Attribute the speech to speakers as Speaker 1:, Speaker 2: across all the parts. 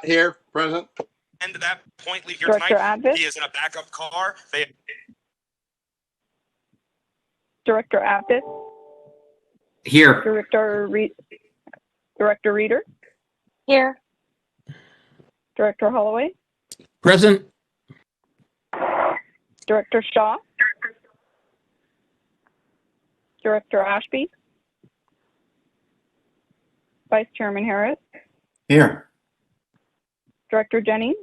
Speaker 1: Here, present.
Speaker 2: And to that point, leave here
Speaker 3: Director
Speaker 2: tonight.
Speaker 3: Advis?
Speaker 2: He is in a backup car.
Speaker 3: Director Aptis?
Speaker 4: Here.
Speaker 3: Director Reader?
Speaker 5: Here.
Speaker 3: Director Holloway?
Speaker 4: Present.
Speaker 3: Director Shaw? Director Ashby? Vice Chairman Harris?
Speaker 4: Here.
Speaker 3: Director Jennings?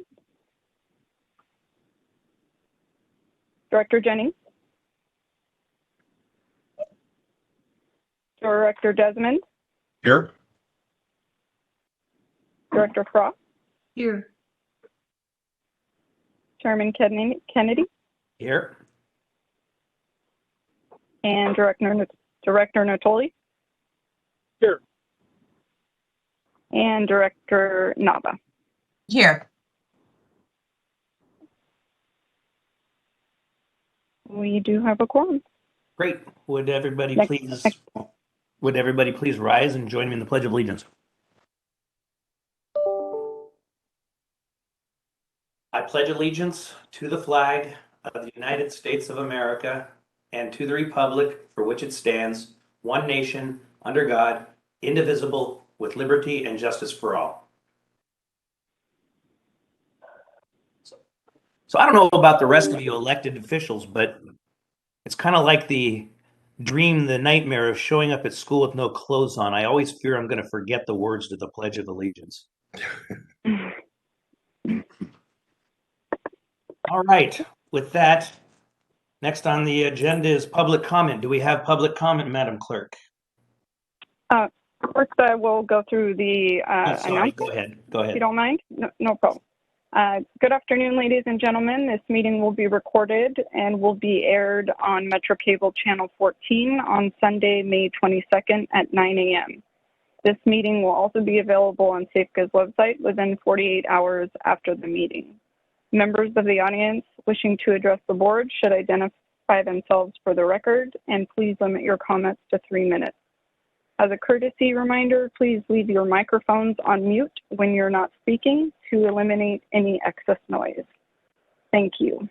Speaker 3: Director Jennings? Director Desmond?
Speaker 1: Here.
Speaker 3: Director Frost?
Speaker 5: Here.
Speaker 3: Chairman Kennedy?
Speaker 4: Here.
Speaker 3: And Director Natoli?
Speaker 1: Here.
Speaker 3: And Director Nava?
Speaker 5: Here.
Speaker 3: We do have a quorum.
Speaker 4: Great. Would everybody
Speaker 3: Next-
Speaker 4: please rise and join me in the Pledge of Allegiance? I pledge allegiance to the flag of the United States of America and to the republic for which it stands, one nation, under God, indivisible, with liberty and justice for all. So I don't know about the rest of you elected officials, but it's kind of like the dream, the nightmare of showing up at school with no clothes on. I always fear I'm going to forget the words to the Pledge of Allegiance. All right. With that, next on the agenda is public comment. Do we have public comment, Madam Clerk?
Speaker 3: First, I will go through the
Speaker 4: I'm sorry.
Speaker 3: announcement.
Speaker 4: Go ahead.
Speaker 3: If you don't mind? No problem. Good afternoon, ladies and gentlemen. This meeting will be recorded and will be aired on Metro Cable Channel 14 on Sunday, May 22nd at 9 a.m. This meeting will also be available on SafeGood's website within 48 hours after the meeting. Members of the audience wishing to address the board should identify themselves for the record, and please limit your comments to 3 minutes. As a courtesy reminder, please leave your microphones on mute when you're not speaking to eliminate any excess noise. Thank you.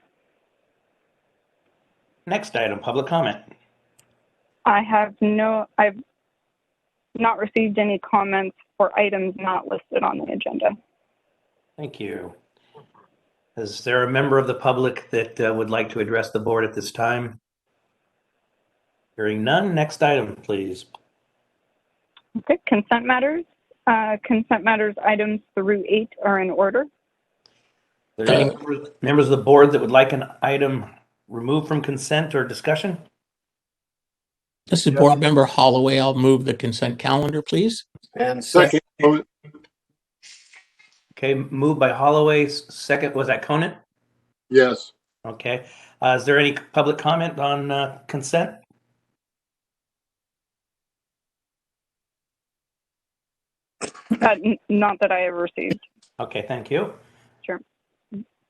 Speaker 4: Next item, public comment.
Speaker 3: I've not received any comments for items not listed on the agenda.
Speaker 4: Thank you. Is there a member of the public that would like to address the board at this time? Hearing none, next item, please.
Speaker 3: Okay, consent matters. Consent matters items through 8 are in order.
Speaker 4: Are there any members of the board that would like an item removed from consent or discussion?
Speaker 6: This is Board Member Holloway. I'll move the consent calendar, please.
Speaker 1: And second.
Speaker 4: Okay, moved by Holloway. Second, was that Conant?
Speaker 1: Yes.
Speaker 4: Okay. Is there any public comment on consent?
Speaker 3: Not that I have received.
Speaker 4: Okay, thank you.
Speaker 3: Sure.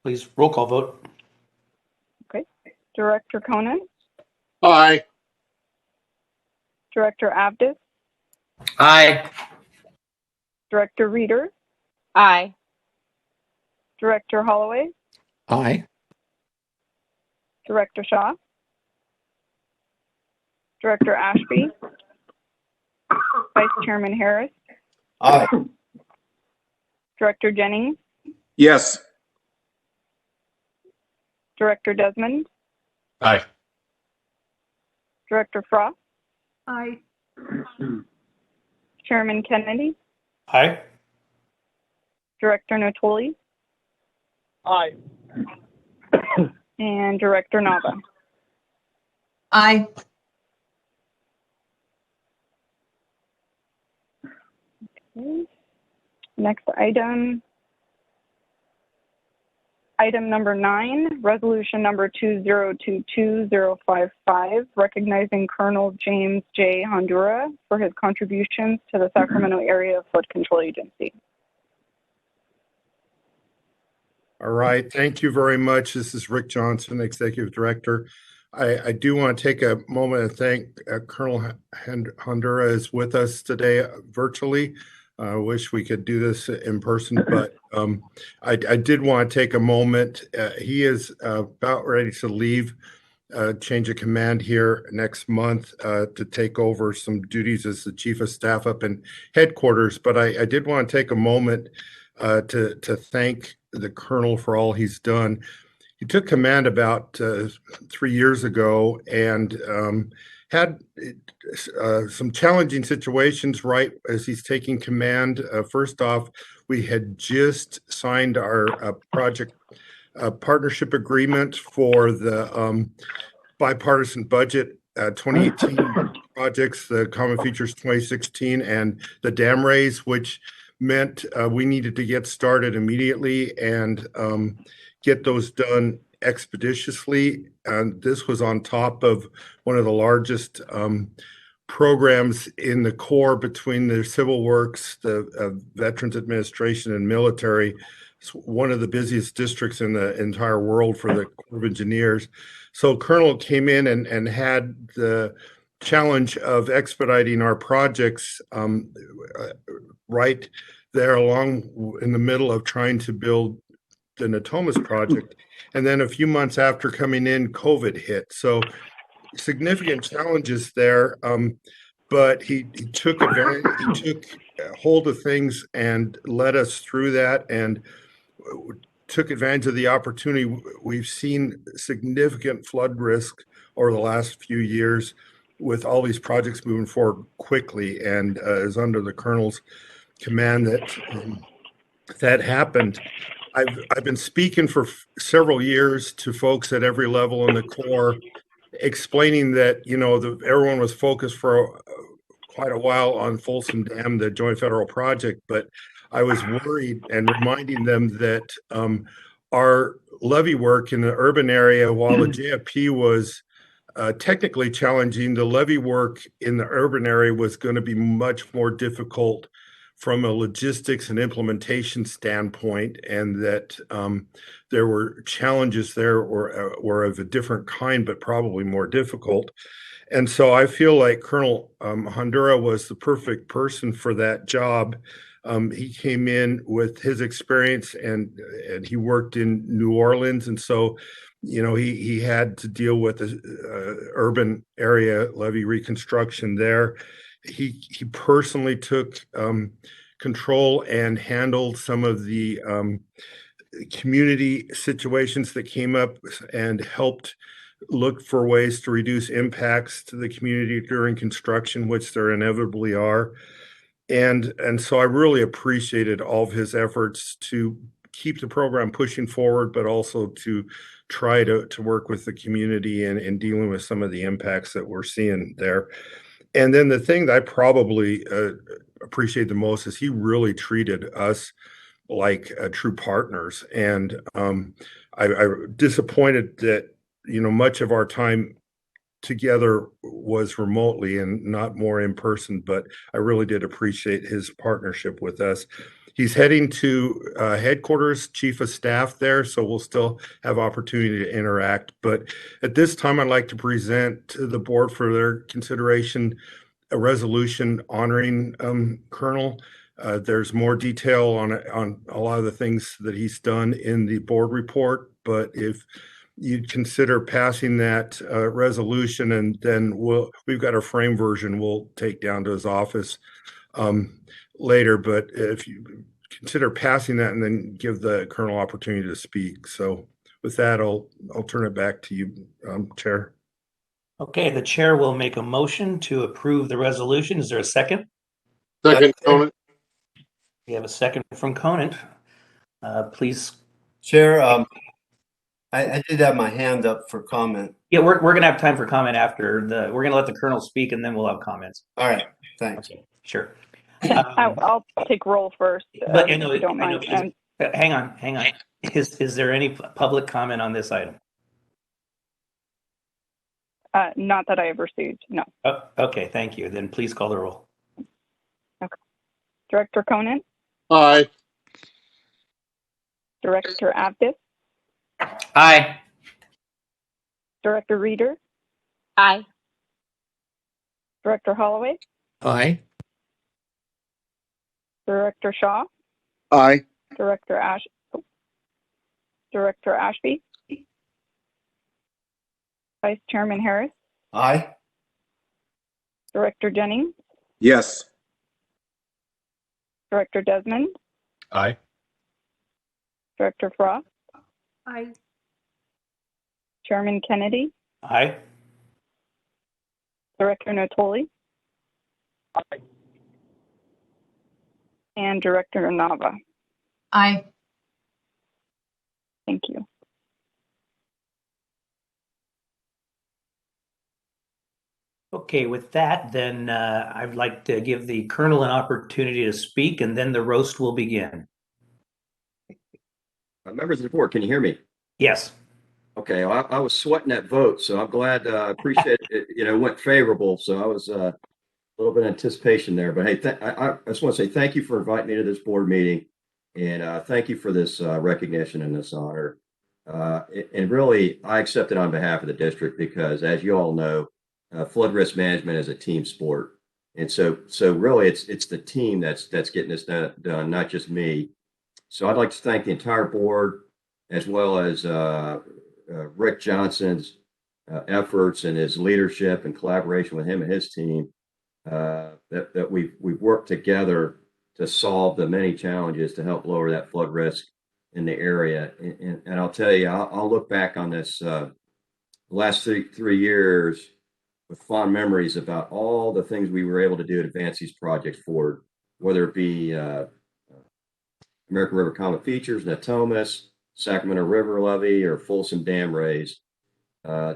Speaker 4: Please, roll call vote.
Speaker 3: Okay. Director Conan,
Speaker 1: Aye.
Speaker 3: Director Abdus,
Speaker 4: Aye.
Speaker 3: Director Reader,
Speaker 5: Aye.
Speaker 3: Director Holloway,
Speaker 6: Aye.
Speaker 3: Director Shaw, Director Ashby, Vice Chairman Harris,
Speaker 1: Aye.
Speaker 3: Director Jennings,
Speaker 1: Yes.
Speaker 3: Director Desmond,
Speaker 1: Aye.
Speaker 3: Director Frost,
Speaker 5: Aye.
Speaker 3: Chairman Kennedy,
Speaker 4: Aye.
Speaker 3: Director Natoli,
Speaker 1: Aye.
Speaker 3: and Director Nava.
Speaker 5: Aye.
Speaker 3: Okay. Next item. Item number 9, resolution number 2022055, recognizing Colonel James J. Hondura for his contributions to the Sacramento Area Flood Control Agency.
Speaker 7: All right. Thank you very much. This is Rick Johnson, Executive Director. I do want to take a moment and thank Colonel Hondura is with us today virtually. I wish we could do this in person, but I did want to take a moment. He is about ready to leave, change of command here next month to take over some duties as the chief of staff up in headquarters. But I did want to take a moment to thank the colonel for all he's done. He took command about 3 years ago and had some challenging situations right as he's taking command. First off, we had just signed our project partnership agreement for the bipartisan budget 2018 projects, the Common Features 2016, and the dam raise, which meant we needed to get started immediately and get those done expeditiously. And this was on top of one of the largest programs in the Corps between the Civil Works, the Veterans Administration, and military. It's one of the busiest districts in the entire world for the Corps of Engineers. So Colonel came in and had the challenge of expediting our projects right there along in the middle of trying to build the Natomas project. And then a few months after coming in, COVID hit. So significant challenges there. But he took advantage, he took hold of things and led us through that and took advantage of the opportunity. We've seen significant flood risk over the last few years with all these projects moving forward quickly, and is under the colonel's command that happened. I've been speaking for several years to folks at every level in the Corps, explaining that everyone was focused for quite a while on Folsom Dam, the Joint Federal Project, but I was worried and reminding them that our levee work in the urban area, while the JFP was technically challenging, the levee work in the urban area was going to be much more difficult from a logistics and implementation standpoint, and that there were challenges there were of a different kind, but probably more difficult. And so I feel like Colonel Hondura was the perfect person for that job. He came in with his experience and he worked in New Orleans. And so, he had to deal with the urban area levee reconstruction there. He personally took control and handled some of the community situations that came up and helped look for ways to reduce impacts to the community during construction, which there inevitably are. And so I really appreciated all of his efforts to keep the program pushing forward, but also to try to work with the community and dealing with some of the impacts that we're seeing there. And then the thing that I probably appreciate the most is he really treated us like true partners. And I'm disappointed that much of our time together was remotely and not more in person, but I really did appreciate his partnership with us. He's heading to headquarters, chief of staff there, so we'll still have opportunity to interact. But at this time, I'd like to present to the board for their consideration a resolution honoring Colonel. There's more detail on a lot of the things that he's done in the board report, but if you'd consider passing that resolution, and then we've got a frame version we'll take down to his office later. But if you consider passing that and then give the colonel opportunity to speak. So with that, I'll turn it back to you, Chair.
Speaker 4: Okay, the chair will make a motion to approve the resolution. Is there a second?
Speaker 1: Second, Conant.
Speaker 4: We have a second from Conant. Please.
Speaker 8: Chair, I did have my hand up for comment.
Speaker 4: Yeah, we're going to have time for comment after we're going to let the colonel speak and then we'll have comments.
Speaker 8: All right, thanks.
Speaker 4: Okay, sure.
Speaker 3: I'll take roll first.
Speaker 4: But
Speaker 3: if you don't mind.
Speaker 4: hang on. Is there any public comment on this item?
Speaker 3: Not that I have received, no.
Speaker 4: Oh, okay, thank you. Then please call the roll.
Speaker 3: Okay. Director Conant,
Speaker 1: Aye.
Speaker 3: Director Abdis,
Speaker 5: Aye.
Speaker 3: Director Reeder,
Speaker 5: Aye.
Speaker 3: Director Holloway,
Speaker 6: Aye.
Speaker 3: Director Shaw,
Speaker 1: Aye.
Speaker 3: Director Ashby, Vice Chairman Harris,
Speaker 8: Aye.
Speaker 3: Director Jennings,
Speaker 1: Yes.
Speaker 3: Director Desmond,
Speaker 1: Aye.
Speaker 3: Director Frost,
Speaker 5: Aye.
Speaker 3: Chairman Kennedy,
Speaker 4: Aye.
Speaker 3: Director Natoli, and Director Nava.
Speaker 5: Aye.
Speaker 3: Thank you.
Speaker 4: Okay, with that, then I'd like to give the Colonel an opportunity to speak, and then the roast will begin.
Speaker 9: Members of the board, can you hear me?
Speaker 4: Yes.
Speaker 9: Okay, well, I was sweating that vote, so I'm glad. Appreciate it. Went favorable, so I was a little bit of anticipation there. But hey, I just want to say thank you for inviting me to this board meeting, and thank you for this recognition and this honor. And really, I accept it on behalf of the district because, as you all know, flood risk management is a team sport, and so really, it's the team that's getting this done, not just me. So I'd like to thank the entire board, as well as Rick Johnson's efforts and his leadership and collaboration with him and his team. That we've worked together to solve the many challenges to help lower that flood risk in the area. And I'll tell you, I'll look back on this last three years with fond memories about all the things we were able to do to advance these projects forward, whether it be American River Common Features, Natomas, Sacramento River Levee, or Folsom Dam raise.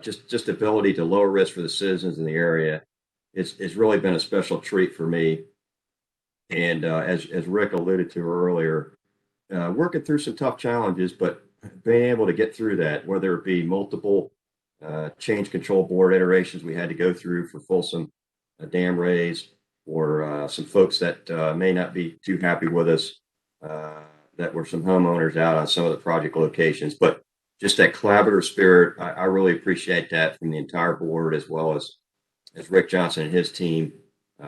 Speaker 9: Just ability to lower risk for the citizens in the area. It's really been a special treat for me. And as Rick alluded to earlier, working through some tough challenges, but being able to get through that, whether it be multiple change control board iterations we had to go through for Folsom Dam raise, or some folks that may not be too happy with us, that were some homeowners out on some of the project locations. But just that collaborative spirit, I really appreciate that from the entire board, as well as Rick Johnson and his team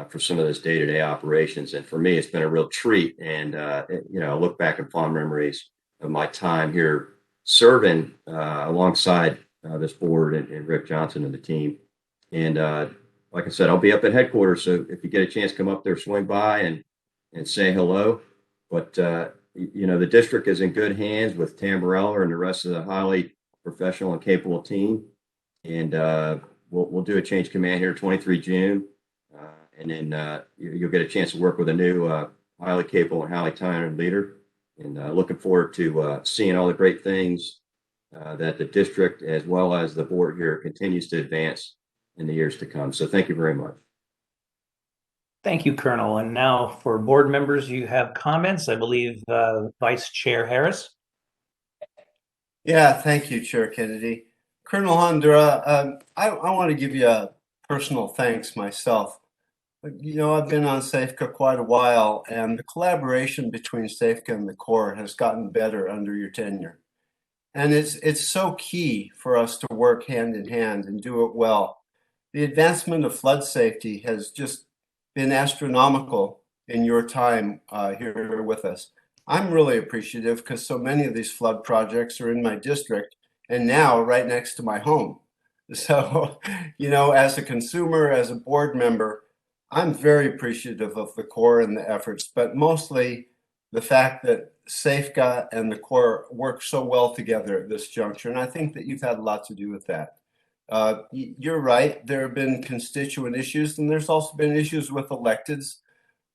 Speaker 9: for some of those day-to-day operations. And for me, it's been a real treat. And, I look back in fond memories of my time here serving alongside this board and Rick Johnson and the team. And like I said, I'll be up at headquarters. So if you get a chance, come up there, swing by and say hello. But, the district is in good hands with Tamburella and the rest of the highly professional and capable team. And we'll do a change command here 23 June. And then you'll get a chance to work with a new highly capable and highly talented leader. And looking forward to seeing all the great things that the district, as well as the board here, continues to advance in the years to come. So thank you very much.
Speaker 4: Thank you, Colonel. And now for board members, you have comments. I believe Vice Chair Harris.
Speaker 8: Yeah, thank you, Chair Kennedy. Colonel Hondura, I want to give you a personal thanks myself. I've been on SAFCA quite a while, and the collaboration between SAFCA and the Corps has gotten better under your tenure. And it's so key for us to work hand in hand and do it well. The advancement of flood safety has just been astronomical in your time here with us. I'm really appreciative because so many of these flood projects are in my district and now right next to my home. So, as a consumer, as a board member, I'm very appreciative of the Corps and the efforts, but mostly the fact that SAFCA and the Corps work so well together at this juncture. And I think that you've had a lot to do with that. You're right. There have been constituent issues, and there's also been issues with electeds,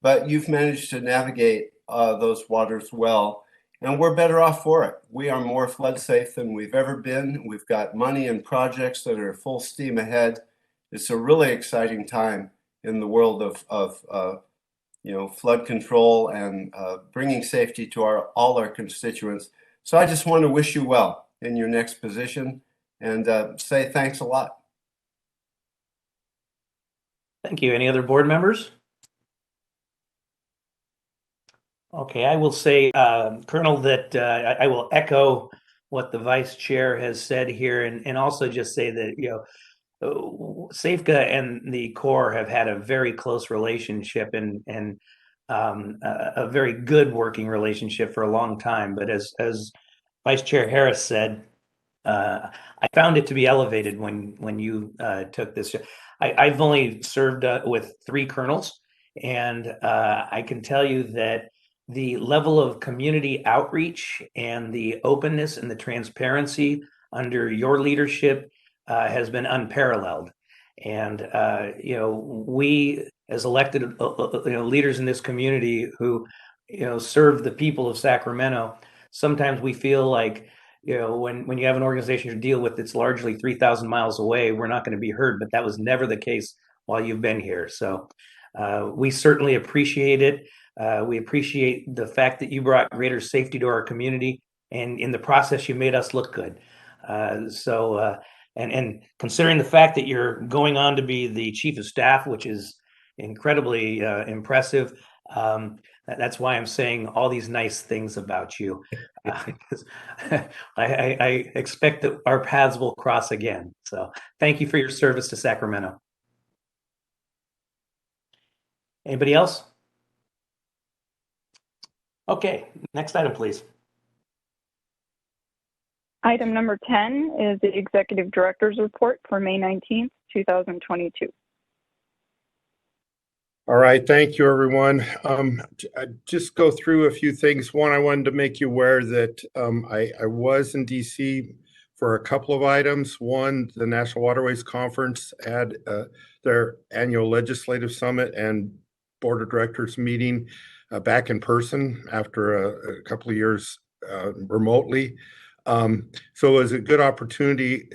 Speaker 8: but you've managed to navigate those waters well, and we're better off for it. We are more flood safe than we've ever been. We've got money and projects that are full steam ahead. It's a really exciting time in the world of flood control and bringing safety to all our constituents. So I just want to wish you well in your next position and say thanks a lot.
Speaker 4: Thank you. Any other board members? Okay, I will say, Colonel, that I will echo what the Vice Chair has said here, and also just say that, SAFCA and the Corps have had a very close relationship, and a very good working relationship for a long time. But as Vice Chair Harris said, I found it to be elevated when you took this. I've only served with 3 colonels, and I can tell you that the level of community outreach and the openness and the transparency under your leadership has been unparalleled. And we as elected leaders in this community who serve the people of Sacramento, sometimes we feel like when you have an organization to deal with that's largely 3,000 miles away, we're not going to be heard. But that was never the case while you've been here. So we certainly appreciate it. We appreciate the fact that you brought greater safety to our community, and in the process, you made us look good. And considering the fact that you're going on to be the chief of staff, which is incredibly impressive, that's why I'm saying all these nice things about you. I expect that our paths will cross again. So thank you for your service to Sacramento. Anybody else? Okay, next item, please.
Speaker 3: Item number 10 is the Executive Director's Report for May 19th, 2022.
Speaker 7: All right, thank you, everyone. I just go through a few things. One, I wanted to make you aware that I was in DC for a couple of items. One, the National Waterways Conference had their annual legislative summit and board of directors meeting back in person after a couple of years remotely. So it was a good opportunity.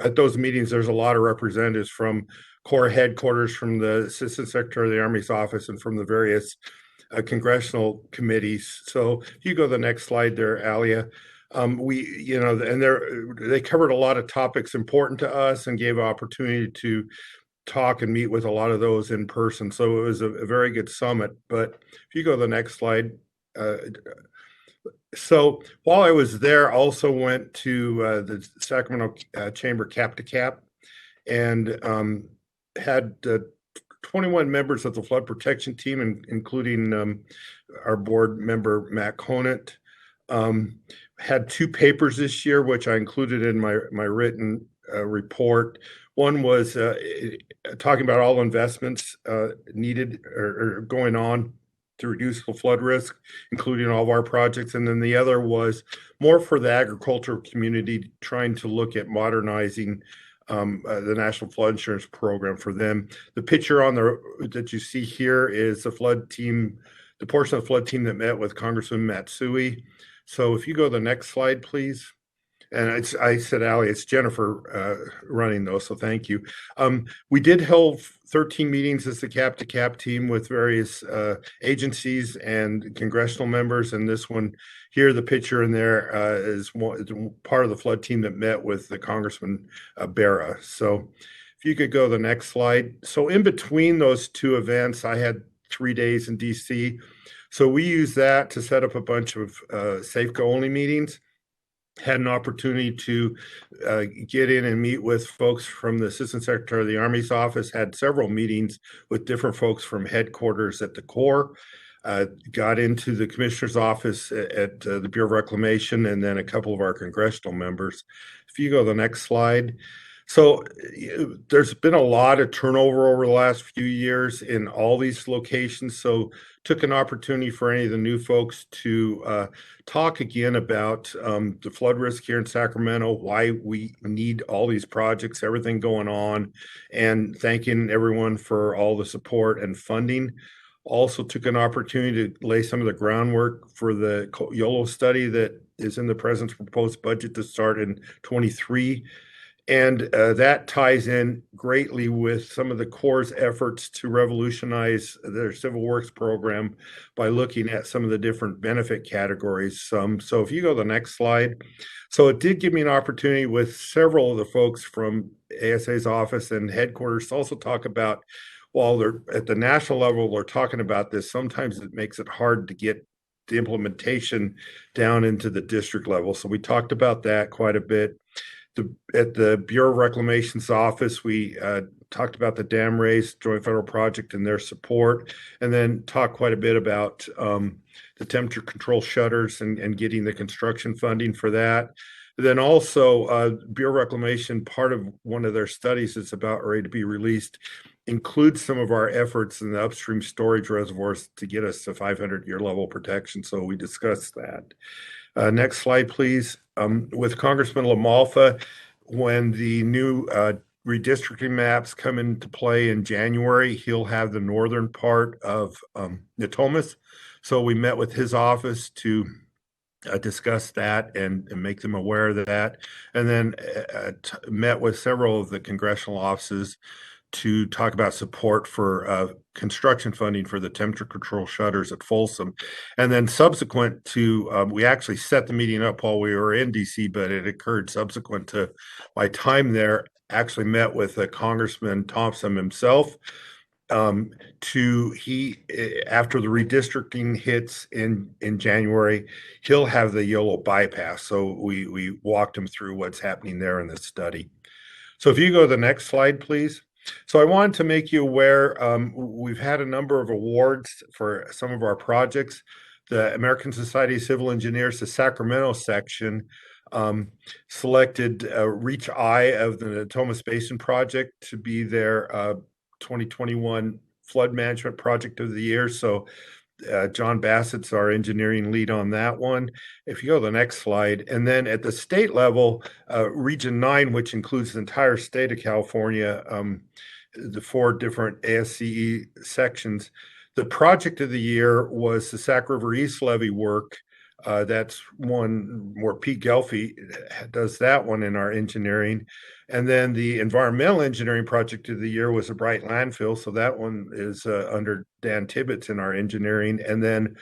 Speaker 7: At those meetings, there's a lot of representatives from Corps headquarters, from the Assistant Secretary of the Army's office, and from the various congressional committees. So if you go to the next slide there, Alia, they covered a lot of topics important to us and gave opportunity to talk and meet with a lot of those in person. So it was a very good summit. But if you go to the next slide, so while I was there, I also went to the Sacramento Chamber Cap to Cap, and had 21 members of the flood protection team, including our board member, Matt Conant. Had 2 papers this year, which I included in my written report. One was talking about all investments needed or going on to reduce the flood risk, including all of our projects. And then the other was more for the agricultural community, trying to look at modernizing the National Flood Insurance Program for them. The picture that you see here is the flood team, the portion of the flood team that met with Congressman Matsui. So if you go to the next slide, please. And I said, Ali, it's Jennifer running those, so thank you. We did hold 13 meetings as the Cap to Cap team with various agencies and congressional members. And this one here, the picture in there is part of the flood team that met with the Congressman Barra. So if you could go to the next slide. So in between those 2 events, I had 3 days in DC. So we used that to set up a bunch of Safeco only meetings. Had an opportunity to get in and meet with folks from the Assistant Secretary of the Army's office, had several meetings with different folks from headquarters at the Corps, got into the Commissioner's office at the Bureau of Reclamation, and then a couple of our congressional members. If you go to the next slide. So there's been a lot of turnover over the last few years in all these locations. So took an opportunity for any of the new folks to talk again about the flood risk here in Sacramento, why we need all these projects, everything going on, and thanking everyone for all the support and funding. Also took an opportunity to lay some of the groundwork for the YOLO study that is in the President's proposed budget to start in 23. And that ties in greatly with some of the Corps' efforts to revolutionize their civil works program by looking at some of the different benefit categories. So if you go to the next slide. So it did give me an opportunity with several of the folks from ASA's office and headquarters to also talk about, while they're at the national level, they're talking about this, sometimes it makes it hard to get the implementation down into the district level. So we talked about that quite a bit. At the Bureau of Reclamation's office, we talked about the dam raise joint federal project and their support, and then talked quite a bit about the temperature control shutters and getting the construction funding for that. Then also, Bureau of Reclamation, part of one of their studies that's about ready to be released, includes some of our efforts in the upstream storage reservoirs to get us to 500-year level protection. So we discussed that. Next slide, please. With Congressman LaMalfa, when the new redistricting maps come into play in January, he'll have the northern part of Natomas. So we met with his office to discuss that and make them aware of that, and then met with several of the congressional offices to talk about support for construction funding for the temperature control shutters at Folsom. And then subsequent to, we actually set the meeting up while we were in DC, but it occurred subsequent to my time there, actually met with Congressman Thompson himself after the redistricting hits in January, he'll have the YOLO bypass. So we walked him through what's happening there in the study. So if you go to the next slide, please. So I wanted to make you aware, we've had a number of awards for some of our projects. The American Society of Civil Engineers, the Sacramento section, selected Reach Eye of the Natomas Basin Project to be their 2021 Flood Management Project of the Year. So John Bassett's our engineering lead on that one. If you go to the next slide, and then at the state level, Region 9, which includes the entire state of California, the 4 different ASCE sections, the project of the year was the Sac River East levee work. That's one where Pete Gelfie does that one in our engineering. And then the environmental engineering project of the year was a Bright landfill. So that one is under Dan Tibbetts in our engineering. And then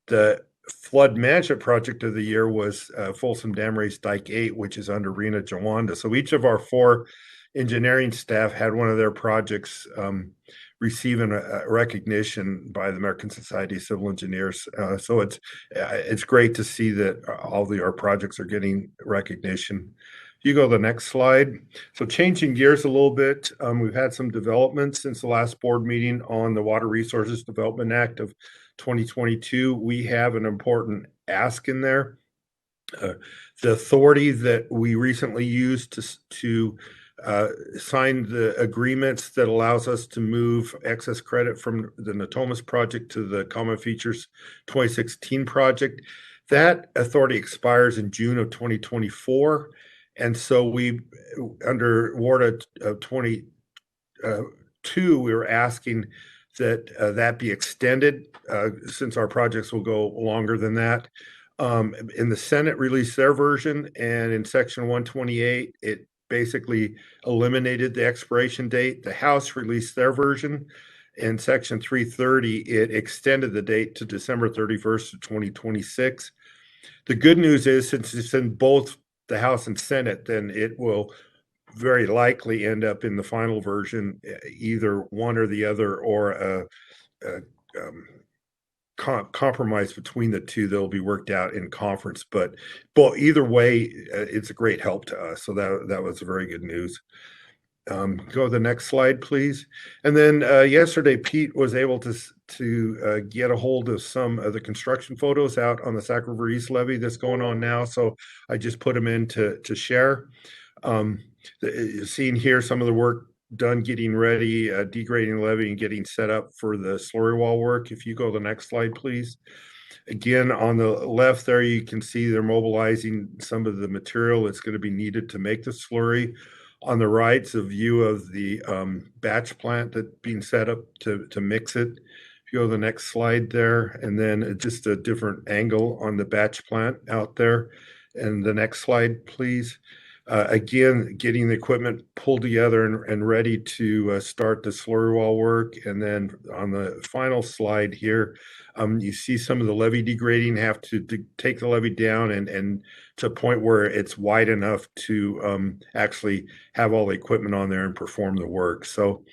Speaker 7: the flood management project of the year was Folsom Dam Raise Dike 8, which is under Rena Jawanda. So each of our 4 engineering staff had one of their projects receiving a recognition by the American Society of Civil Engineers. So it's great to see that all our projects are getting recognition. You go to the next slide. So changing gears a little bit, we've had some developments since the last board meeting on the Water Resources Development Act of 2022. We have an important ask in there. The authority that we recently used to sign the agreements that allows us to move excess credit from the Natomas project to the Common Features 2016 project. That authority expires in June of 2024. And so we, under WARDA 22, we were asking that that be extended since our projects will go longer than that. In the Senate released their version, and in section 128, it basically eliminated the expiration date. The House released their version. In section 330, it extended the date to December 31st of 2026. The good news is, since it's in both the House and Senate, then it will very likely end up in the final version, either one or the other, or a compromise between the two that'll be worked out in conference. But either way, it's a great help to us. So that was very good news. Go to the next slide, please. And then yesterday, Pete was able to get a hold of some of the construction photos out on the Sac River East levee that's going on now. So I just put them in to share. Seeing here some of the work done getting ready, degrading the levee and getting set up for the slurry wall work. If you go to the next slide, please. Again, on the left there, you can see they're mobilizing some of the material that's going to be needed to make the slurry. On the right is a view of the batch plant that's being set up to mix it. If you go to the next slide there, and then just a different angle on the batch plant out there. And the next slide, please. Again, getting the equipment pulled together and ready to start the slurry wall work. And then on the final slide here, you see some of the levee degrading, have to take the levee down and to a point where it's wide enough to actually have all the equipment on there and perform the work. So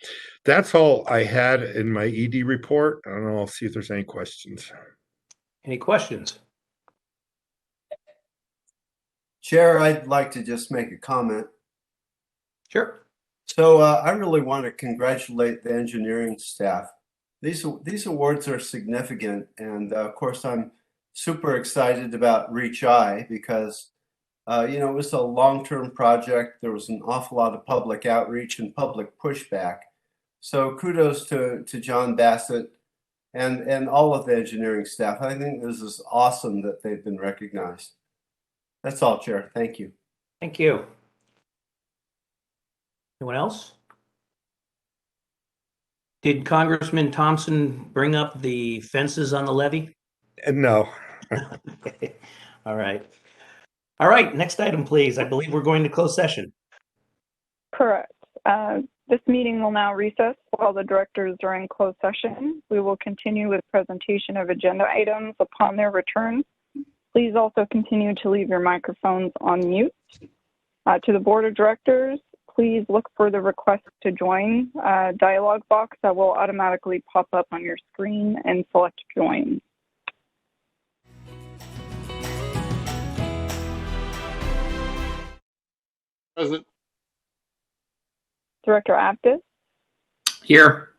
Speaker 7: that's all I had in my ED report. I don't know, I'll see if there's any questions.
Speaker 4: Any questions?
Speaker 8: Chair, I'd like to just make a comment.
Speaker 4: Sure.
Speaker 8: So I really want to congratulate the engineering staff. These awards are significant, and of course I'm super excited about Reach I because it was a long-term project. There was an awful lot of public outreach and public pushback. So kudos to John Bassett and all of the engineering staff. I think this is awesome that they've been recognized. That's all, Chair. Thank you.
Speaker 4: Thank you. Anyone else? Did Congressman Thompson bring up the fences on the levee?
Speaker 7: No.
Speaker 4: Okay. All right. All right. Next item, please. I believe we're going to close session.
Speaker 3: Correct. This meeting will now recess while the directors are in closed session. We will continue with presentation of agenda items upon their return. Please also continue to leave your microphones on mute. To the board of directors, please look for the request to join dialog box that will automatically pop up on your screen and select join.
Speaker 1: Present.
Speaker 3: Director Aptis,
Speaker 6: Here.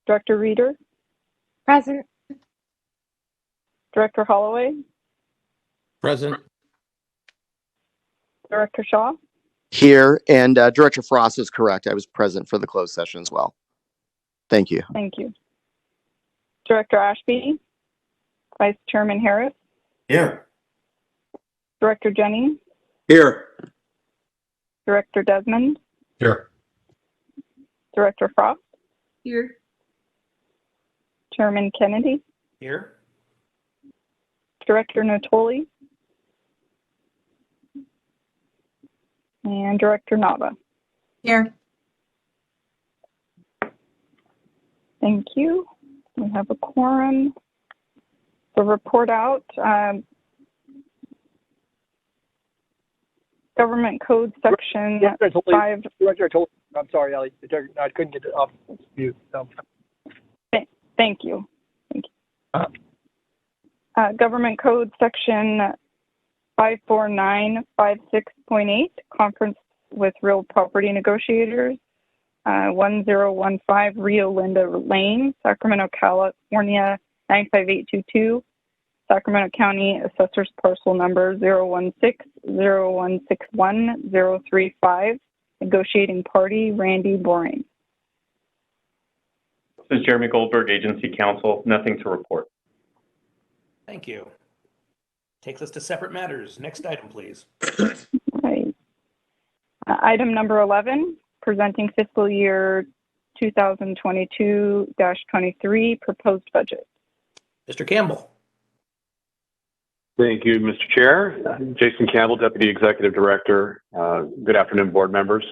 Speaker 3: Director Reeder,
Speaker 5: Present.
Speaker 3: Director Holloway,
Speaker 6: Present.
Speaker 3: Director Shaw,
Speaker 1: Here, and Director Frost is correct. I was present for the closed session as well. Thank you.
Speaker 3: thank you. Director Ashby, Vice Chairman Harris,
Speaker 8: Here.
Speaker 3: Director Jennings,
Speaker 1: Here.
Speaker 3: Director Desmond,
Speaker 1: Here.
Speaker 3: Director Frost,
Speaker 5: Here.
Speaker 3: Chairman Kennedy,
Speaker 4: Here.
Speaker 3: Director Natoli, and Director Nava.
Speaker 5: Here.
Speaker 3: Thank you. We have a quorum. The report out. Government Code Section 5.
Speaker 10: I'm sorry, Ellie. I couldn't get it off mute. So.
Speaker 3: Thank you. Thank you. Government Code Section 54956.8, Conference with Real Property Negotiators, 1015 Rio Linda Lane, Sacramento, California 95822, Sacramento County Assessor's Parcel Number 016-0161-035, Negotiating Party Randy Boring.
Speaker 11: This is Jeremy Goldberg, Agency Counsel. Nothing to report.
Speaker 4: Thank you. Takes us to separate matters. Next item, please.
Speaker 3: Right. Item number 11, presenting fiscal year 2022-23 proposed budget.
Speaker 4: Mr. Campbell.
Speaker 11: Thank you, Mr. Chair. Jason Campbell, Deputy Executive Director. Good afternoon, board members.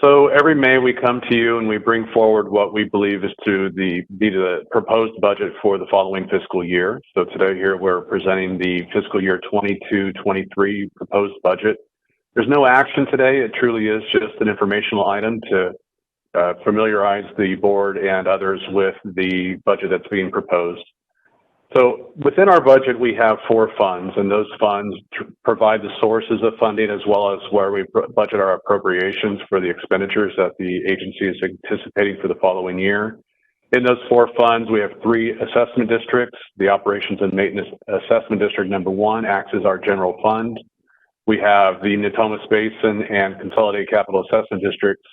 Speaker 11: So every May we come to you and we bring forward what we believe is to be the proposed budget for the following fiscal year. So today here we're presenting the fiscal year 22-23 proposed budget. There's no action today. It truly is just an informational item to familiarize the board and others with the budget that's being proposed. So within our budget, we have 4 funds, and those funds provide the sources of funding as well as where we budget our appropriations for the expenditures that the agency is anticipating for the following year. In those 4 funds, we have 3 assessment districts. The Operations and Maintenance Assessment District number 1 acts as our general fund. We have the Natomas Basin and Consolidated Capital Assessment Districts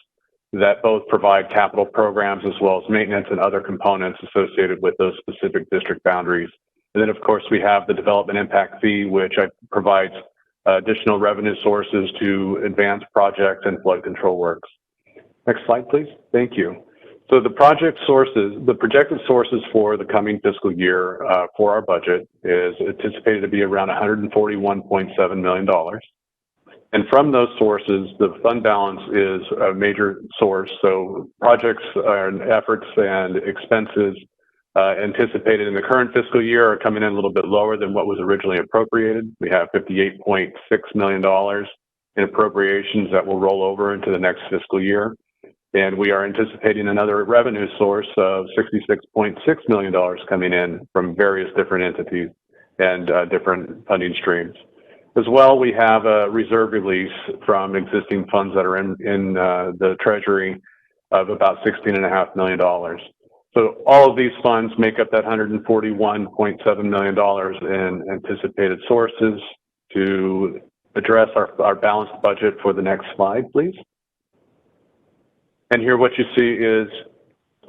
Speaker 11: that both provide capital programs as well as maintenance and other components associated with those specific district boundaries. And then, of course, we have the Development Impact Fee, which provides additional revenue sources to advance projects and flood control works. Next slide, please. Thank you. So the projected sources for the coming fiscal year for our budget is anticipated to be around $141.7 million. And from those sources, the fund balance is a major source. So projects and efforts and expenses anticipated in the current fiscal year are coming in a little bit lower than what was originally appropriated. We have $58.6 million in appropriations that will roll over into the next fiscal year. And we are anticipating another revenue source of $66.6 million coming in from various different entities and different funding streams. As well, we have a reserve release from existing funds that are in the Treasury of about $16.5 million. So all of these funds make up that $141.7 million in anticipated sources. To address our balanced budget for the next slide, please. And here what you see is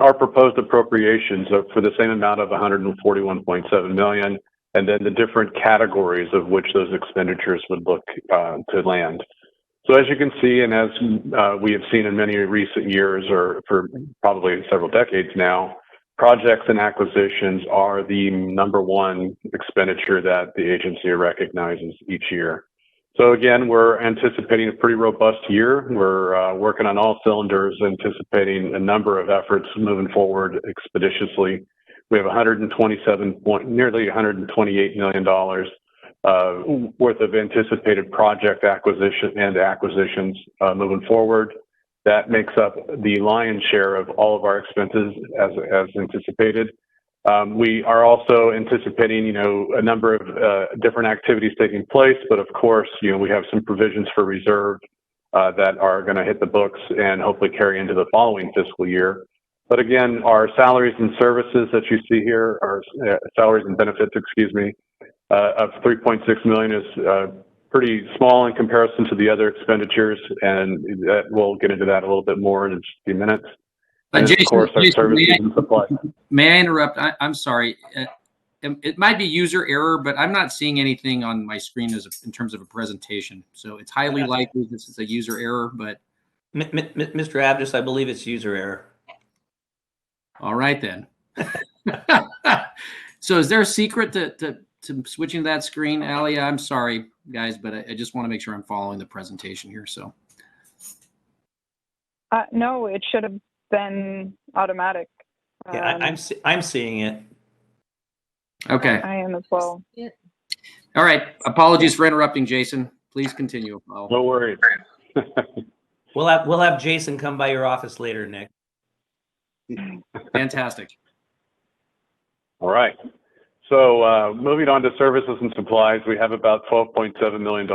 Speaker 11: our proposed appropriations for the same amount of $141.7 million, and then the different categories of which those expenditures would look to land. So as you can see, and as we have seen in many recent years, or for probably several decades now, projects and acquisitions are the #1 expenditure that the agency recognizes each year. So again, we're anticipating a pretty robust year. We're working on all cylinders, anticipating a number of efforts moving forward expeditiously. We have nearly $128 million worth of anticipated project acquisitions moving forward. That makes up the lion's share of all of our expenses as anticipated. We are also anticipating, a number of different activities taking place, but of course, we have some provisions for reserve that are going to hit the books and hopefully carry into the following fiscal year. But again, our salaries and services that you see here, our salaries and benefits, of $3.6 million is pretty small in comparison to the other expenditures, and we'll get into that a little bit more in just a few minutes. And
Speaker 12: Jason,
Speaker 11: of course, our services and supplies.
Speaker 12: May I interrupt? I'm sorry. It might be user error, but I'm not seeing anything on my screen in terms of a presentation. So it's highly likely this is a user error, but
Speaker 4: Mr. Abdus, I believe it's user error.
Speaker 12: All right then. So is there a secret to switching to that screen, Alia? I'm sorry, guys, but I just want to make sure I'm following the presentation here. So.
Speaker 3: No, it should have been automatic.
Speaker 4: Yeah, I'm seeing it.
Speaker 12: Okay.
Speaker 3: I am as well.
Speaker 12: All right. Apologies for interrupting, Jason. Please continue.
Speaker 11: No worries.
Speaker 4: We'll have Jason come by your office later, Nick.
Speaker 12: Fantastic.
Speaker 11: All right. So moving on to services and supplies, we have about $12.7 million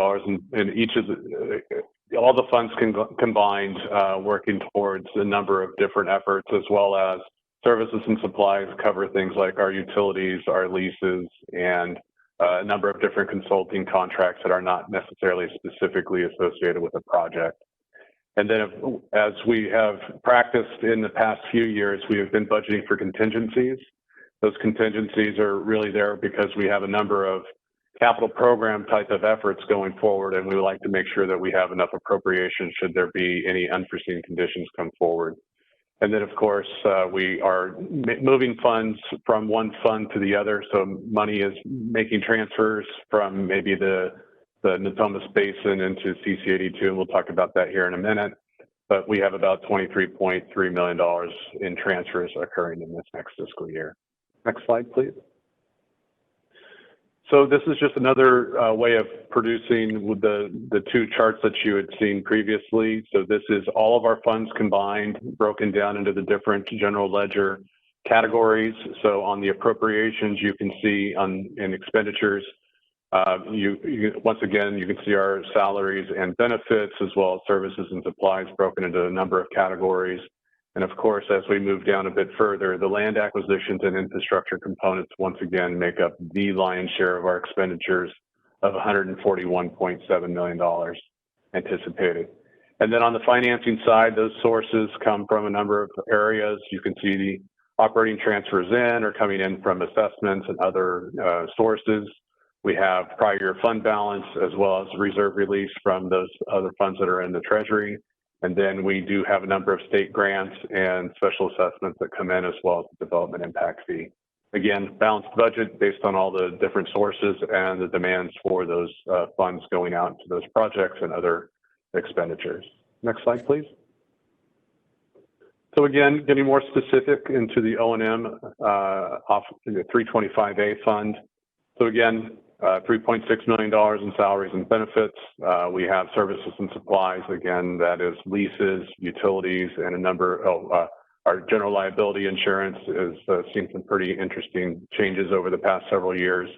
Speaker 11: in each of all the funds combined, working towards a number of different efforts, as well as services and supplies cover things like our utilities, our leases, and a number of different consulting contracts that are not necessarily specifically associated with a project. And then as we have practiced in the past few years, we have been budgeting for contingencies. Those contingencies are really there because we have a number of capital program type of efforts going forward, and we would like to make sure that we have enough appropriation should there be any unforeseen conditions come forward. And then, of course, we are moving funds from one fund to the other. So money is making transfers from maybe the Natomas Basin into CC82, and we'll talk about that here in a minute. But we have about $23.3 million in transfers occurring in this next fiscal year. Next slide, please. So this is just another way of producing with the two charts that you had seen previously. So this is all of our funds combined, broken down into the different general ledger categories. So on the appropriations, you can see in expenditures, once again, you can see our salaries and benefits, as well as services and supplies broken into a number of categories. And of course, as we move down a bit further, the land acquisitions and infrastructure components once again make up the lion's share of our expenditures of $141.7 million anticipated. And then on the financing side, those sources come from a number of areas. You can see the operating transfers in or coming in from assessments and other sources. We have prior year fund balance, as well as reserve release from those other funds that are in the Treasury. And then we do have a number of state grants and special assessments that come in, as well as the development impact fee. Again, balanced budget based on all the different sources and the demands for those funds going out to those projects and other expenditures. Next slide, please. So again, getting more specific into the O&M off the 325A fund. So again, $3.6 million in salaries and benefits. We have services and supplies. Again, that is leases, utilities, and a number of our general liability insurance has seen some pretty interesting changes over the past several years.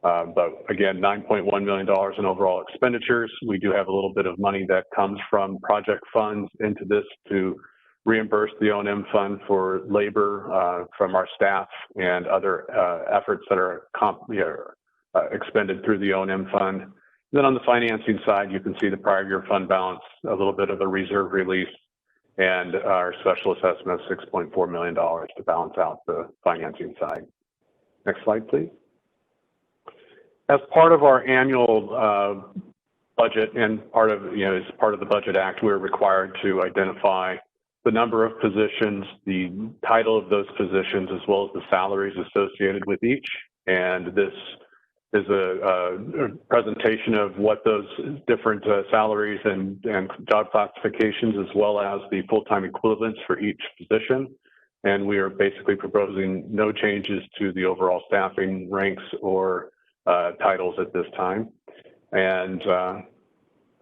Speaker 11: But again, $9.1 million in overall expenditures. We do have a little bit of money that comes from project funds into this to reimburse the O&M fund for labor from our staff and other efforts that are expended through the O&M fund. And then on the financing side, you can see the prior year fund balance, a little bit of a reserve release, and our special assessment of $6.4 million to balance out the financing side. Next slide, please. As part of our annual budget and part of, as part of the Budget Act, we're required to identify the number of positions, the title of those positions, as well as the salaries associated with each. And this is a presentation of what those different salaries and job classifications, as well as the full-time equivalents for each position. And we are basically proposing no changes to the overall staffing ranks or titles at this time. And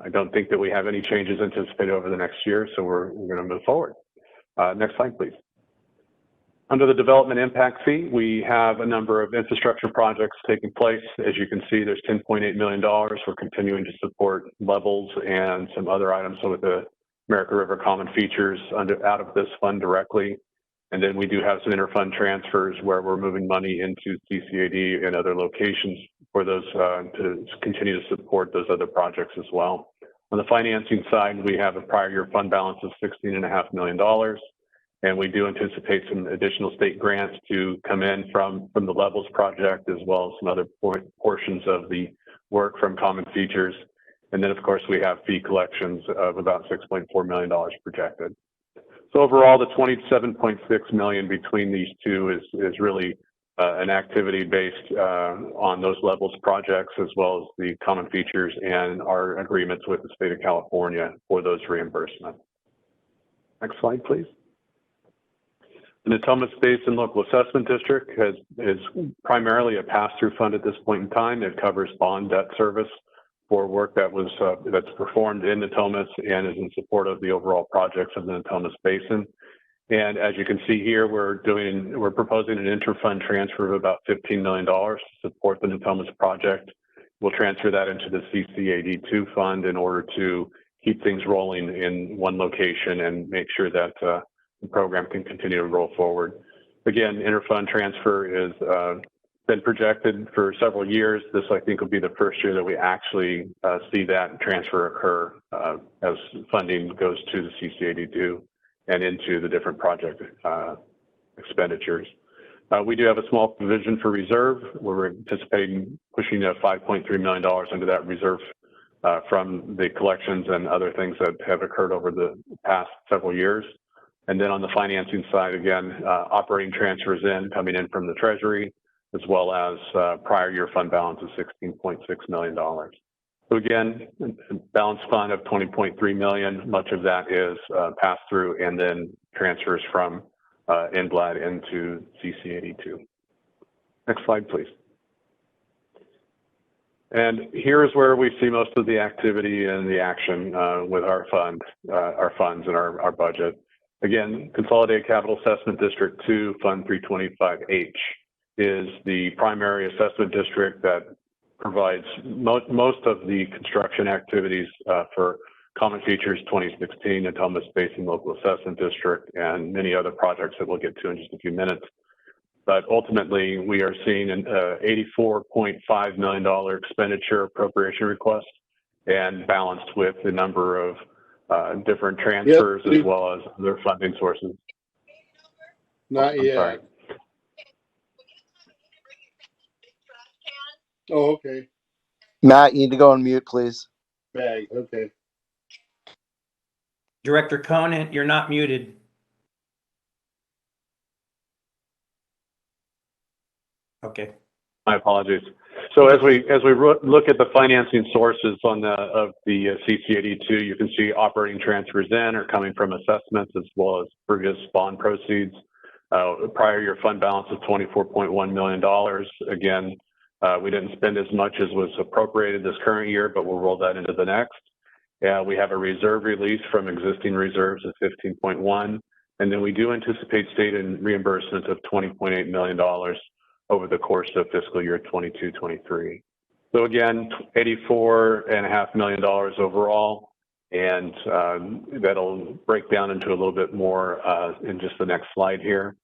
Speaker 11: I don't think that we have any changes anticipated over the next year, so we're going to move forward. Next slide, please. Under the development impact fee, we have a number of infrastructure projects taking place. As you can see, there's $10.8 million. We're continuing to support levels and some other items with the American River Common Features out of this fund directly. And then we do have some interfund transfers where we're moving money into CCAD and other locations for those to continue to support those other projects as well. On the financing side, we have a prior year fund balance of $16.5 million. And we do anticipate some additional state grants to come in from the Levels project, as well as some other portions of the work from Common Features. And then, of course, we have fee collections of about $6.4 million projected. So overall, the $27.6 million between these two is really an activity based on those Levels projects, as well as the Common Features and our agreements with the state of California for those reimbursements. Next slide, please. The Natomas Basin Local Assessment District is primarily a pass-through fund at this point in time. It covers bond debt service for work that's performed in Natomas and is in support of the overall projects of the Natomas Basin. And as you can see here, we're proposing an interfund transfer of about $15 million to support the Natomas project. We'll transfer that into the CCAD2 fund in order to keep things rolling in one location and make sure that the program can continue to roll forward. Again, interfund transfer has been projected for several years. This, I think, will be the first year that we actually see that transfer occur as funding goes to the CCAD2 and into the different project expenditures. We do have a small provision for reserve. We're anticipating pushing $5.3 million into that reserve from the collections and other things that have occurred over the past several years. And then on the financing side, again, operating transfers coming in from the Treasury, as well as prior year fund balance of $16.6 million. So again, balance fund of $20.3 million, much of that is passed through and then transfers from NBLAD into CCAD2. Next slide, please. And here's where we see most of the activity and the action with our funds and our budget. Again, Consolidated Capital Assessment District 2, Fund 325H, is the primary assessment district that provides most of the construction activities for Common Features 2016, Natomas Basin Local Assessment District, and many other projects that we'll get to in just a few minutes. But ultimately, we are seeing an $84.5 million expenditure appropriation request and balanced with the number of different transfers as well as their funding sources.
Speaker 13: Not yet.
Speaker 11: Sorry.
Speaker 13: Oh, okay.
Speaker 1: Matt, you need to go on mute, please.
Speaker 13: Bag. Okay.
Speaker 4: Director Conant, you're not muted. Okay.
Speaker 11: My apologies. So as we look at the financing sources of the CCAD2, you can see operating transfers are coming from assessments as well as previous bond proceeds. Prior year fund balance of $24.1 million. Again, we didn't spend as much as was appropriated this current year, but we'll roll that into the next. We have a reserve release from existing reserves of 15.1, and then we do anticipate state and reimbursements of $20.8 million over the course of fiscal year 22-23. So again, $84.5 million overall, and that'll break down into a little bit more in just the next slide here.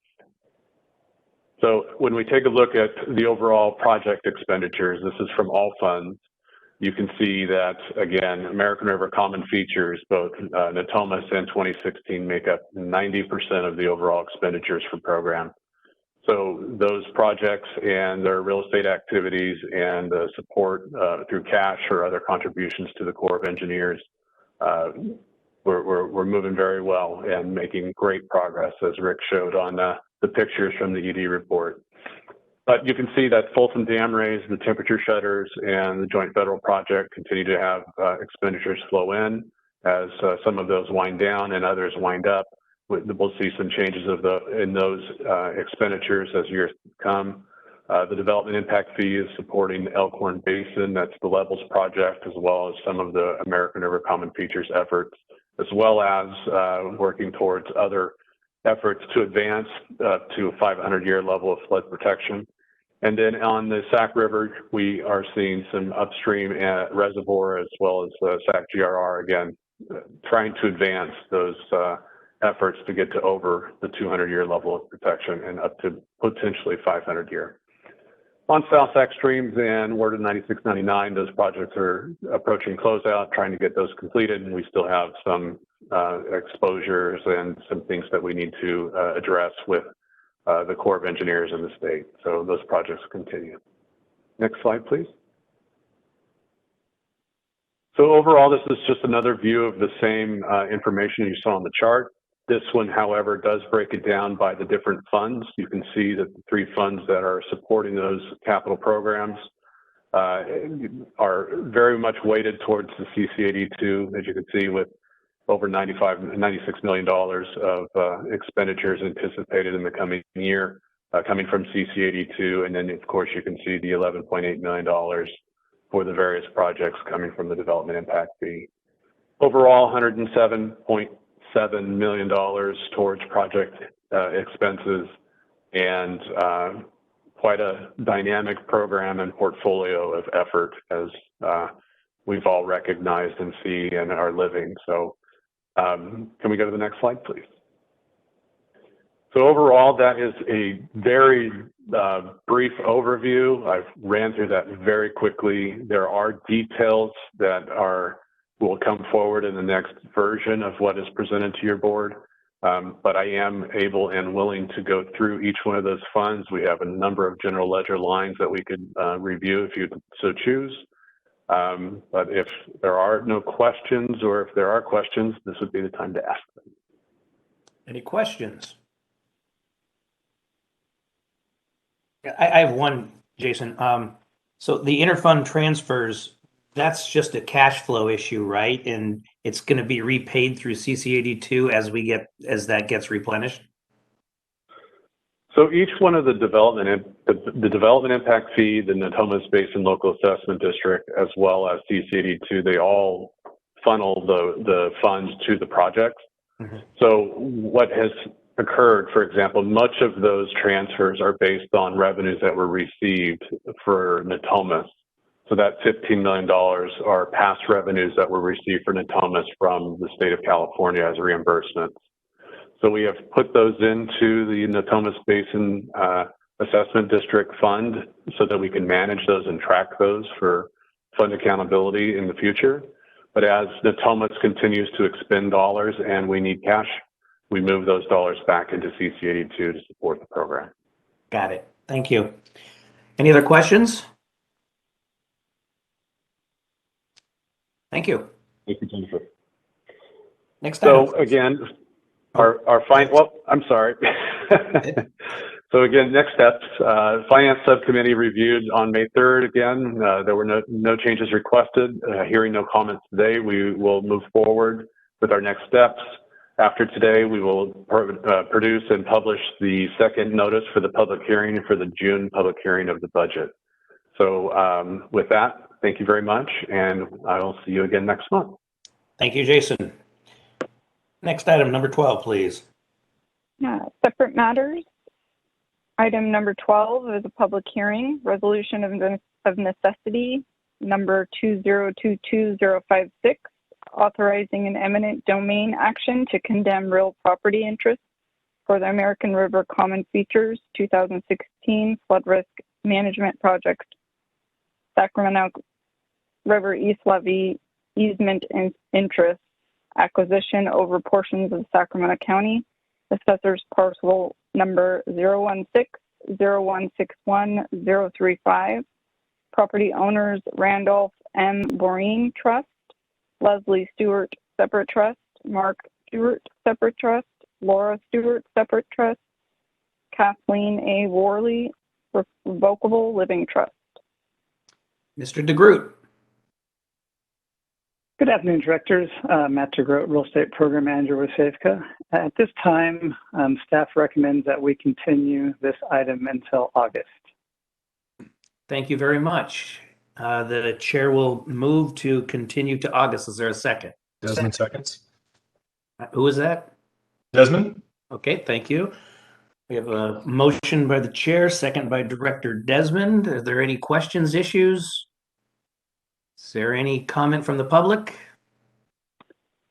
Speaker 11: So when we take a look at the overall project expenditures, this is from all funds, you can see that, again, American River Common Features, both Natomas and 2016 make up 90% of the overall expenditures for program. So those projects and their real estate activities and support through cash or other contributions to the Corps of Engineers, we're moving very well and making great progress, as Rick showed on the pictures from the ED report. But you can see that Folsom Dam raise, the temperature shutters, and the joint federal project continue to have expenditures flow in as some of those wind down and others wind up. We'll see some changes in those expenditures as years come. The development impact fee is supporting the Elkhorn Basin. That's the Levels project, as well as some of the American River Common Features efforts, as well as working towards other efforts to advance to a 500-year level of flood protection. And then on the Sac River, we are seeing some upstream reservoir as well as Sac GRR, again, trying to advance those efforts to get to over the 200-year level of protection and up to potentially 500-year. On South Sac Streams and Word of 9699, those projects are approaching closeout, trying to get those completed, and we still have some exposures and some things that we need to address with the Corps of Engineers in the state. So those projects continue. Next slide, please. So overall, this is just another view of the same information you saw on the chart. This one, however, does break it down by the different funds. You can see that the three funds that are supporting those capital programs are very much weighted towards the CC82, as you can see, with over $96 million of expenditures anticipated in the coming year, coming from CC82. And then, of course, you can see the $11.8 million for the various projects coming from the development impact fee. Overall, $107.7 million towards project expenses, and quite a dynamic program and portfolio of effort, as we've all recognized and see and are living. So can we go to the next slide, please? So overall, that is a very brief overview. I've ran through that very quickly. There are details that will come forward in the next version of what is presented to your board. But I am able and willing to go through each one of those funds. We have a number of general ledger lines that we could review if you so choose. But if there are no questions, or if there are questions, this would be the time to ask them.
Speaker 4: Any questions? I have one, Jason. So the interfund transfers, that's just a cash flow issue, right? And it's going to be repaid through CC82 as that gets replenished?
Speaker 11: So each one of the development impact fee, the Natomas Basin Local Assessment District, as well as CC82, they all funnel the funds to the projects. Mm-hmm. So what has occurred, for example, much of those transfers are based on revenues that were received for Natomas. So that $15 million are past revenues that were received for Natomas from the state of California as reimbursements. So we have put those into the Natomas Basin Assessment District Fund so that we can manage those and track those for fund accountability in the future. But as Natomas continues to expend dollars and we need cash, we move those dollars back into CC82 to support the program.
Speaker 4: Got it. Thank you. Any other questions? Thank you.
Speaker 11: Thank you, Jennifer.
Speaker 4: Next item.
Speaker 11: So again, I'm sorry. So again, next steps, Finance Subcommittee reviewed on May 3rd again. There were no changes requested. Hearing no comments today, we will move forward with our next steps. After today, we will produce and publish the second notice for the public hearing for the June public hearing of the budget. So with that, thank you very much, and I will see you again next month.
Speaker 4: Thank you, Jason. Next item, number 12, please.
Speaker 3: Separate matters. Item number 12 is a public hearing, resolution of necessity number 2022056, authorizing an eminent domain action to condemn real property interests for the American River Common Features 2016 Flood Risk Management Project, Sacramento River East Levee easement and interest acquisition over portions of Sacramento County, assessors parcel number 016-0161-035, property owners Randolph M. Boreen Trust, Leslie Stewart Separate Trust, Mark Stewart Separate Trust, Laura Stewart Separate Trust, Kathleen A. Worley Revocable Living Trust.
Speaker 4: Mr. DeGroot.
Speaker 10: Good afternoon, directors. Matt DeGroat, Real Estate Program Manager with Safeco. At this time, staff recommends that we continue this item until August.
Speaker 4: Thank you very much. The chair will move to continue to August. Is there a second?
Speaker 14: Desmond seconds.
Speaker 4: Who is that?
Speaker 14: Desmond?
Speaker 4: Okay, thank you. We have a motion by the chair, second by Director Desmond. Are there any questions, issues? Is there any comment from the public?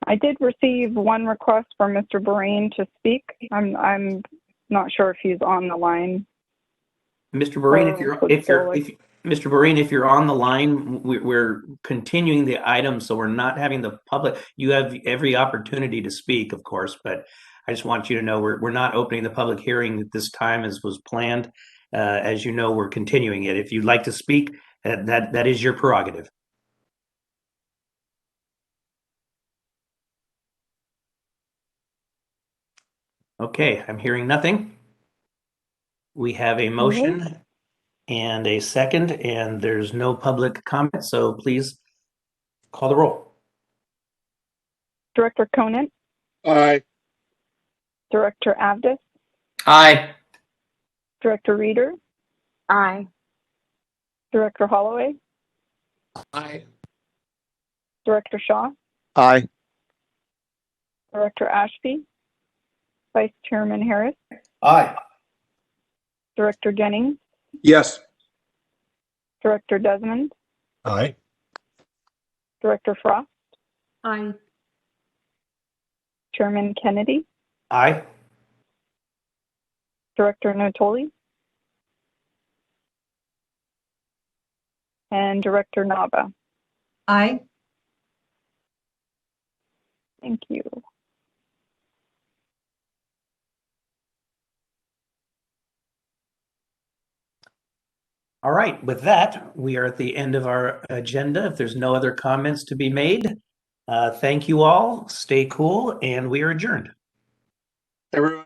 Speaker 3: I did receive one request for Mr. Boreen to speak. I'm not sure if he's on the line.
Speaker 4: Mr. Boreen, Mr. Boreen, if you're on the line, we're continuing the item, so we're not having the public. You have every opportunity to speak, of course, but I just want you to know we're not opening the public hearing at this time as was planned. As you know, we're continuing it. If you'd like to speak, that is your prerogative. Okay, I'm hearing nothing. We have a motion and a second, and there's no public comment, so please call the roll.
Speaker 3: Director Conant,
Speaker 13: Aye.
Speaker 3: Director Avdis,
Speaker 12: Aye.
Speaker 3: Director Reeder,
Speaker 5: Aye.
Speaker 3: Director Holloway,
Speaker 6: Aye.
Speaker 3: Director Shaw,
Speaker 1: Aye.
Speaker 3: Director Ashby, Vice Chairman Harris,
Speaker 8: Aye.
Speaker 3: Director Jennings,
Speaker 13: Yes.
Speaker 3: Director Desmond,
Speaker 14: Aye.
Speaker 3: Director Frost,
Speaker 5: Aye.
Speaker 3: Chairman Kennedy,
Speaker 4: Aye.
Speaker 3: Director Natoli, and Director Nava.
Speaker 5: Aye.
Speaker 3: Thank you.
Speaker 4: All right, with that, we are at the end of our agenda. If there's no other comments to be made, thank you all, stay cool, and we are adjourned.
Speaker 13: Everyone.